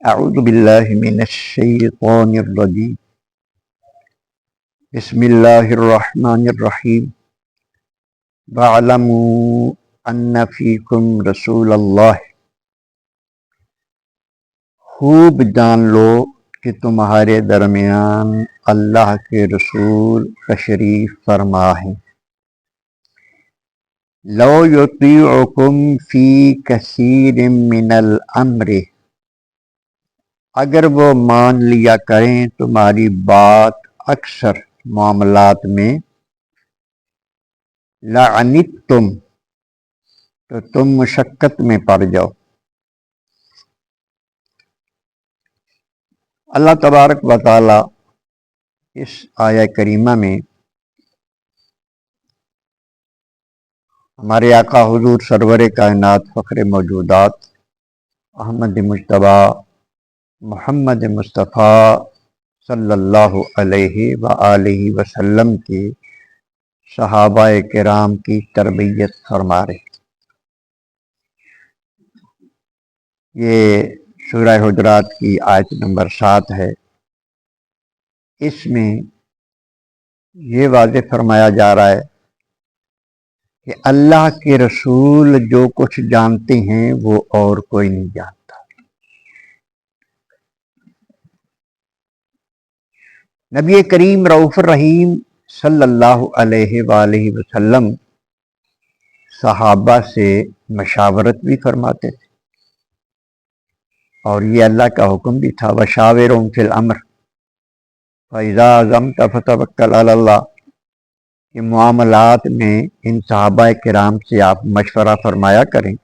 اعوذ باللہ من الشیطان الرجیم بسم اللہ الرحمن الرحیم وَاعْلَمُوا أَنَّ فِيكُمْ رَسُولَ اللَّهِ خوب جان لو کہ تمہارے درمیان اللہ کے رسول تشریف فرما ہے۔ لَوْ يُطِيعُكُمْ فِي كَثِيرٍ مِّنَ الْأَمْرِ اگر وہ مان لیا کریں تمہاری بات اکثر معاملات میں، لَعَنِتُّمْ تو تم مشقت میں پڑ جاؤ۔ اللہ تبارک و تعالی اس آیہ کریمہ میں ہمارے آقا حضور سرور کائنات فخر موجودات احمد مجتبی محمد مصطفیٰ صلی اللہ علیہ وآلہ وسلم کے صحابہ کرام کی تربیت فرما رہے۔ یہ سورہ حجرات کی آیت نمبر 7 ہے۔ اس میں یہ واضح فرمایا جا رہا ہے کہ اللہ کے رسول جو کچھ جانتے ہیں وہ اور کوئی نہیں جانتا۔ نبی کریم رؤوف الرحیم صلی اللہ علیہ وآلہ وسلم صحابہ سے مشاورت بھی فرماتے تھے، اور یہ اللہ کا حکم بھی تھا، وَشَاوِرْهُمْ فِي الْأَمْرِ فَإِذَا عَزَمْتَ فَتَوَكَّلْ عَلَى اللَّهِ کہ معاملات میں ان صحابہ کرام سے آپ مشورہ فرمایا کریں،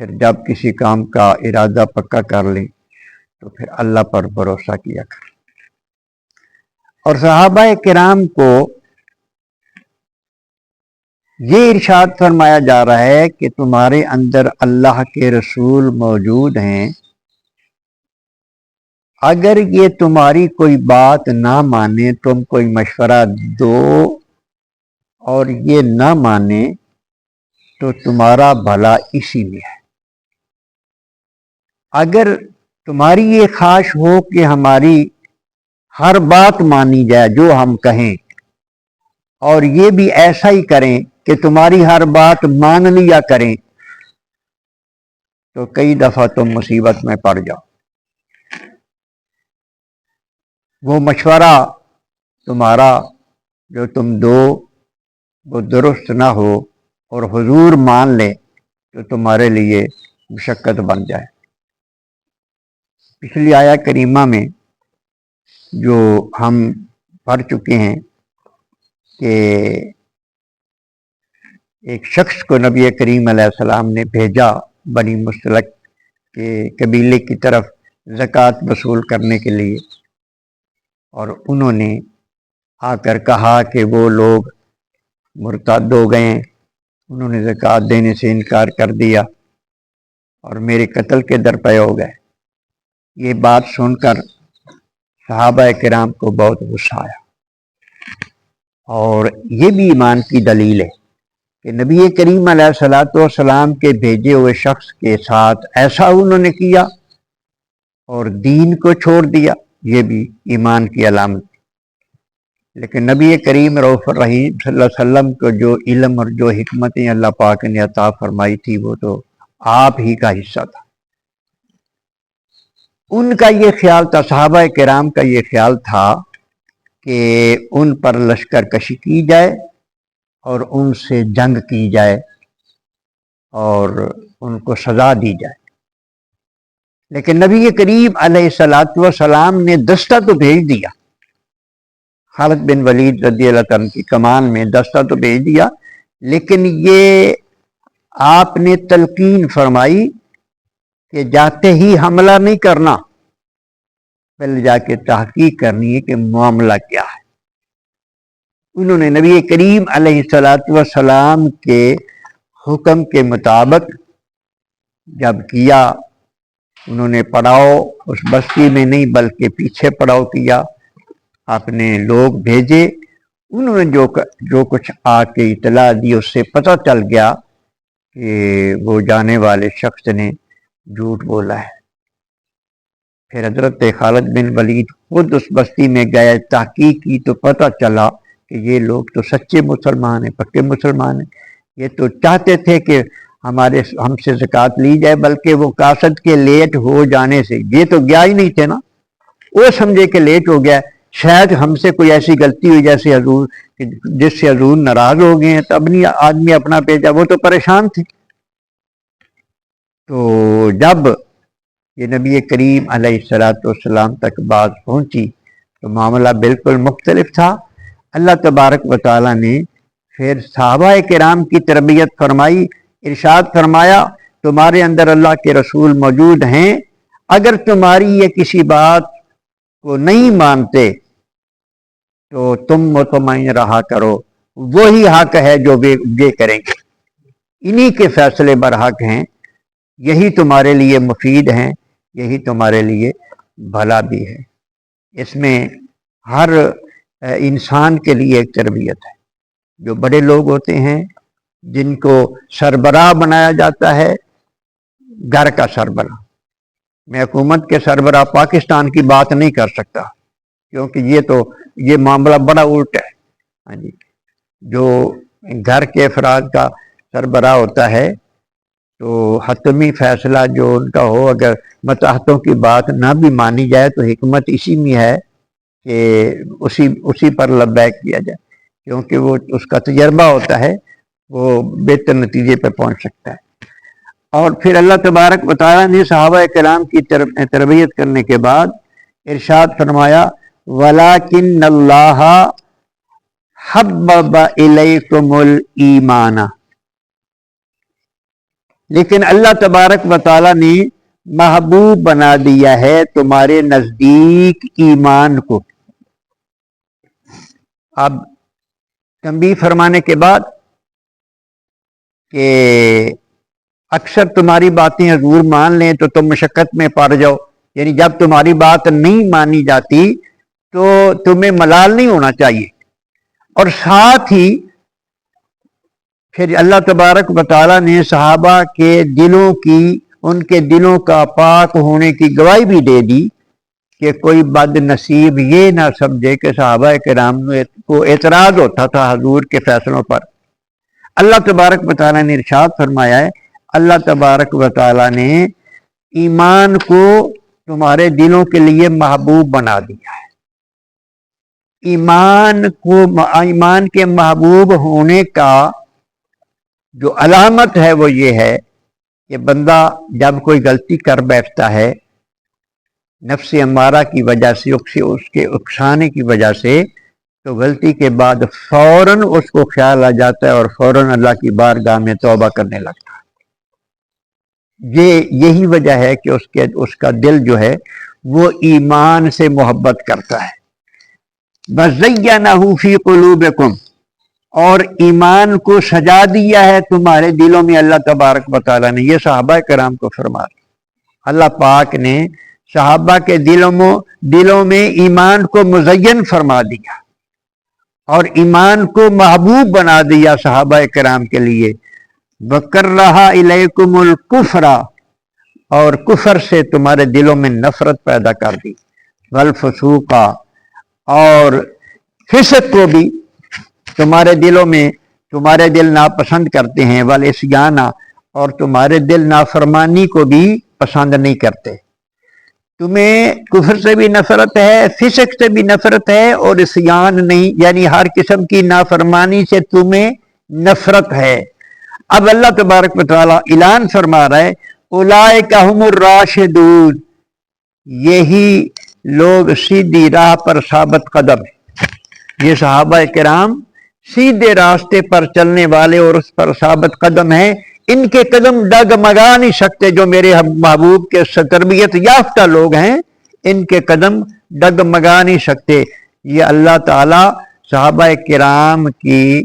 پھر جب کسی کام کا ارادہ پکا کر لیں تو پھر اللہ پر بھروسہ کیا کریں۔ اور صحابہ کرام کو یہ ارشاد فرمایا جا رہا ہے کہ تمہارے اندر اللہ کے رسول موجود ہیں، اگر یہ تمہاری کوئی بات نہ مانے، تم کوئی مشورہ دو اور یہ نہ مانے تو تمہارا بھلا اسی میں ہے۔ اگر تمہاری یہ خواہش ہو کہ ہماری ہر بات مانی جائے جو ہم کہیں، اور یہ بھی ایسا ہی کریں کہ تمہاری ہر بات مان لیا کریں، تو کئی دفعہ تم مصیبت میں پڑ جاؤ۔ وہ مشورہ تمہارا جو تم دو وہ درست نہ ہو اور حضور مان لے تو تمہارے لیے مشقت بن جائے۔ پچھلی آیہ کریمہ میں جو ہم پڑھ چکے ہیں کہ ایک شخص کو نبی کریم علیہ السلام نے بھیجا بنی مستلق کے قبیلے کی طرف زکوٰۃ وصول کرنے کے لیے، اور انہوں نے آ کر کہا کہ وہ لوگ مرتد ہو گئے ہیں، انہوں نے زکوٰۃ دینے سے انکار کر دیا اور میرے قتل کے درپے ہو گئے۔ یہ بات سن کر صحابہ کرام کو بہت غصہ آیا، اور یہ بھی ایمان کی دلیل ہے کہ نبی کریم علیہ الصلوۃ والسلام کے بھیجے ہوئے شخص کے ساتھ ایسا انہوں نے کیا اور دین کو چھوڑ دیا، یہ بھی ایمان کی علامت۔ لیکن نبی کریم رؤوف الرحیم صلی اللہ علیہ وسلم کو جو علم اور جو حکمتیں اللہ پاک نے عطا فرمائی تھی وہ تو آپ ہی کا حصہ تھا۔ ان کا یہ خیال تھا، صحابہ کرام کا یہ خیال تھا کہ ان پر لشکر کشی کی جائے اور ان سے جنگ کی جائے اور ان کو سزا دی جائے۔ لیکن نبی کریم علیہ الصلوۃ والسلام نے دستہ تو بھیج دیا، خالد بن ولید رضی اللہ عنہ کی کمان میں دستہ تو بھیج دیا، لیکن یہ آپ نے تلقین فرمائی کہ جاتے ہی حملہ نہیں کرنا، پہلے جا کے تحقیق کرنی ہے کہ معاملہ کیا ہے۔ انہوں نے نبی کریم علیہ الصلوۃ والسلام کے حکم کے مطابق جب کیا، انہوں نے پڑاؤ اس بستی میں نہیں بلکہ پیچھے پڑاؤ کیا، اپنے لوگ بھیجے، انہوں نے جو کچھ آ کے اطلاع دی اس سے پتہ چل گیا کہ وہ جانے والے شخص نے جھوٹ بولا ہے، پھر حضرت خالد بن ولید خود اس بستی میں گئے، تحقیق کی تو پتہ چلا کہ یہ لوگ تو سچے مسلمان ہیں، پکے مسلمان ہیں۔ یہ تو چاہتے تھے کہ ہم سے زکوٰۃ لی جائے، بلکہ وہ قاصد کے لیٹ ہو جانے سے، یہ تو گیا ہی نہیں تھے نا، وہ سمجھے کہ لیٹ ہو گیا، شاید ہم سے کوئی ایسی غلطی ہوئی جیسے حضور جس سے حضور ناراض ہو گئے ہیں، تب نہیں آدمی اپنا بھیجا، وہ تو پریشان تھے۔ تو جب یہ نبی کریم علیہ السلام تک بات پہنچی تو معاملہ بالکل مختلف تھا۔ اللہ تبارک و تعالیٰ نے پھر صحابہ کرام کی تربیت فرمائی، ارشاد فرمایا تمہارے اندر اللہ کے رسول موجود ہیں، اگر تمہاری یہ کسی بات کو نہیں مانتے تو تم مطمئن رہا کرو، وہی حق ہے جو یہ کریں گے، انہی کے فیصلے برحق ہیں، یہی تمہارے لیے مفید ہیں، یہی تمہارے لیے بھلا بھی ہے۔ اس میں ہر انسان کے لیے ایک تربیت ہے۔ جو بڑے لوگ ہوتے ہیں جن کو سربراہ بنایا جاتا ہے، گھر کا سربراہ، میں حکومت کے سربراہ پاکستان کی بات نہیں کر سکتا کیونکہ یہ معاملہ بڑا الٹا ہے۔ ہاں جی، جو گھر کے افراد کا سربراہ ہوتا ہے تو حتمی فیصلہ جو ان کا ہو، اگر مصلحتوں کی بات نہ بھی مانی جائے تو حکمت اسی میں ہے کہ اسی پر لبیک کیا جائے، کیونکہ وہ اس کا تجربہ ہوتا ہے، وہ بہتر نتیجے پہ پہنچ سکتا ہے۔ اور پھر اللہ تبارک و تعالیٰ نے صحابہ کرام کی تربیت کرنے کے بعد ارشاد فرمایا وَلَٰكِنَّ اللَّهَ حَبَّبَ إِلَيْكُمُ الْإِيمَانَ، لیکن اللہ تبارک و تعالیٰ نے محبوب بنا دیا ہے تمہارے نزدیک ایمان کو۔ اب تنبیہ فرمانے کے بعد کہ اکثر تمہاری باتیں حضور مان لیں تو تم مشقت میں پڑ جاؤ، یعنی جب تمہاری بات نہیں مانی جاتی تو تمہیں ملال نہیں ہونا چاہیے۔ اور ساتھ ہی پھر اللہ تبارک و تعالیٰ نے صحابہ کے دلوں کی، ان کے دلوں کا پاک ہونے کی گواہی بھی دے دی کہ کوئی بد نصیب یہ نہ سمجھے کہ صحابہ کرام کو اعتراض ہوتا تھا حضور کے فیصلوں پر۔ اللہ تبارک و تعالیٰ نے ارشاد فرمایا ہے، اللہ تبارک و تعالیٰ نے ایمان کو تمہارے دلوں کے لیے محبوب بنا دیا ہے۔ ایمان کے محبوب ہونے کا جو علامت ہے وہ یہ ہے کہ بندہ جب کوئی غلطی کر بیٹھتا ہے نفس امارہ کی وجہ سے، اس کے اکسانے کی وجہ سے، تو غلطی کے بعد فوراً اس کو خیال آ جاتا ہے اور فوراً اللہ کی بارگاہ میں توبہ کرنے لگتا ہے۔ یہی وجہ ہے کہ اس کا دل جو ہے وہ ایمان سے محبت کرتا ہے۔ وَزَيَّنَهُ فِي قُلُوبِكُمْ، اور ایمان کو سجا دیا ہے تمہارے دلوں میں اللہ تبارک و تعالیٰ نے۔ یہ صحابہ کرام کو فرما اللہ پاک نے صحابہ کے دلوں میں ایمان کو مزین فرما دیا اور ایمان کو محبوب بنا دیا صحابہ کرام کے لیے۔ وَكَرَّهَ إِلَيْكُمُ الْكُفْرَ، اور کفر سے تمہارے دلوں میں نفرت پیدا کر دی، وَالْفُسُوقَ، اور فسق کو بھی تمہارے دلوں میں، تمہارے دل ناپسند کرتے ہیں، وَالْعِصْيَانَ، اور تمہارے دل نافرمانی کو بھی پسند نہیں کرتے۔ تمہیں کفر سے بھی نفرت ہے، فسق سے بھی نفرت ہے، اور عصیان نہیں، یعنی ہر قسم کی نافرمانی سے تمہیں نفرت ہے۔ اب اللہ تبارک و تعالیٰ اعلان فرما رہا ہے اولئک ھم الراشدون، یہی لوگ سیدھی راہ پر ثابت قدم ہیں۔ یہ صحابہ کرام سیدھے راستے پر چلنے والے اور اس پر ثابت قدم ہیں، ان کے قدم ڈگمگا نہیں سکتے۔ جو میرے محبوب کے تربیت یافتہ لوگ ہیں ان کے قدم ڈگمگا نہیں سکتے۔ یہ اللہ تعالیٰ صحابہ کرام کی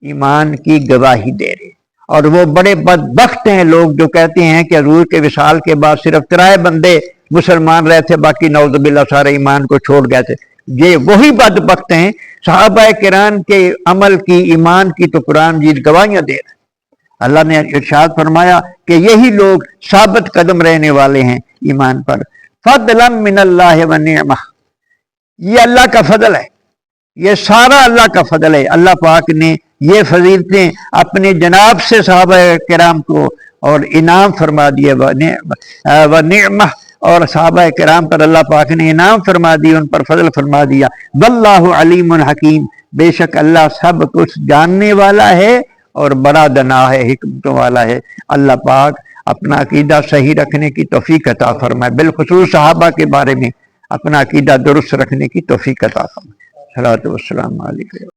ایمان کی گواہی دے رہے، اور وہ بڑے بدبخت ہیں لوگ جو کہتے ہیں کہ حضور کے وصال کے بعد صرف 3 بندے مسلمان رہے تھے، باقی نعوذ باللہ سارے ایمان کو چھوڑ گئے تھے۔ یہ وہی بدبخت ہیں۔ صحابہ کرام کے عمل کی، ایمان کی تو قرآن مجید گواہیاں دے رہا ہے۔ اللہ نے ارشاد فرمایا کہ یہی لوگ ثابت قدم رہنے والے ہیں ایمان پر۔ فضلا من اللہ و نعمہ، یہ اللہ کا فضل ہے، یہ سارا اللہ کا فضل ہے۔ اللہ پاک نے یہ فضیلتیں اپنے جناب سے صحابہ کرام کو اور انعام فرما دیا، و نعمہ، اور صحابہ کرام پر اللہ پاک نے انعام فرما دیا، ان پر فضل فرما دیا۔ واللہ علیم حکیم، بے شک اللہ سب کچھ جاننے والا ہے اور بڑا دنا ہے، حکمتوں والا ہے۔ اللہ پاک اپنا عقیدہ صحیح رکھنے کی توفیق عطا فرمائے، بالخصوص صحابہ کے بارے میں اپنا عقیدہ درست رکھنے کی توفیق عطا فرمائے۔ صلوات و السلام علیکم۔